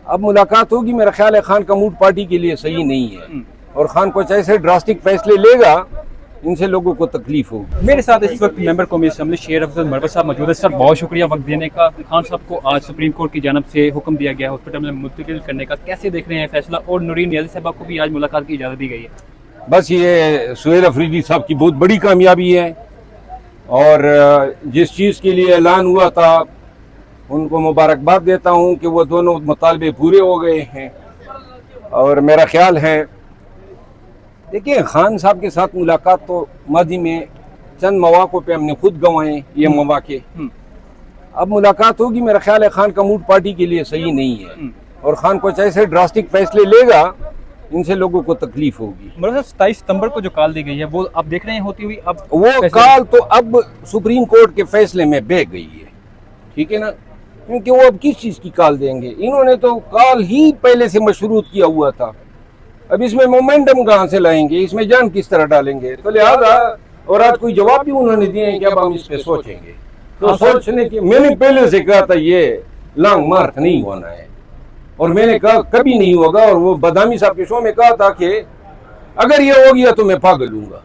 अब मुलाकात होगी, मेरा ख्याल है खान का मूड पार्टी के लिए सही नहीं है और खान कुछ ऐसे ड्रास्टिक फैसले लेगा, इनसे लोगों को तकलीफ होगी। मेरे साथ इस वक्त मेंबर कौमी असम्बली शेर अफजल मरवत साहब मौजूद है। सर, बहुत शुक्रिया वक्त देने का। खान साहब को आज सुप्रीम कोर्ट की जानब से हुक्म दिया गया हॉस्पिटल में मुंतकिल करने का, कैसे देख रहे हैं फैसला? और नूरीन नियाज़ी साहबा को भी आज मुलाकात की इजाज़त दी गई है। बस ये सुहेल अफरीदी साहब की बहुत बड़ी कामयाबी है और जिस चीज़ के लिए ऐलान हुआ था उनको मुबारकबाद देता हूँ कि वो दोनों मुतालबे पूरे हो गए हैं। और मेरा ख्याल है, देखिए, खान साहब के साथ मुलाकात तो माजी में चंद मौक़ों पे हमने खुद गंवाए ये मौक़े। अब मुलाकात होगी, मेरा ख्याल है खान का मूड पार्टी के लिए सही नहीं है और खान कुछ ऐसे ड्रास्टिक फैसले लेगा, इनसे लोगों को तकलीफ होगी। मतलब 27 सितंबर को जो कॉल दी गई है वो आप देख रहे हैं होती हुई? अब वो कॉल तो अब सुप्रीम कोर्ट के फैसले में बह गई है, ठीक है ना, क्योंकि वो अब किस चीज़ की कॉल देंगे? इन्होंने तो कॉल ही पहले से मशरूत किया हुआ था। अब इसमें मोमेंटम कहाँ से लाएंगे, इसमें जान किस तरह डालेंगे? तो लिहाजा, और आज कोई जवाब भी उन्होंने दिए हैं कि अब हम इस पे सोचेंगे। तो सोचने की मैंने पहले से कहा था ये लॉन्ग मार्क नहीं होना है और मैंने कहा कभी नहीं होगा। और वो बदामी साहब के शो में कहा था कि अगर ये हो गया तो मैं पागल लूंगा।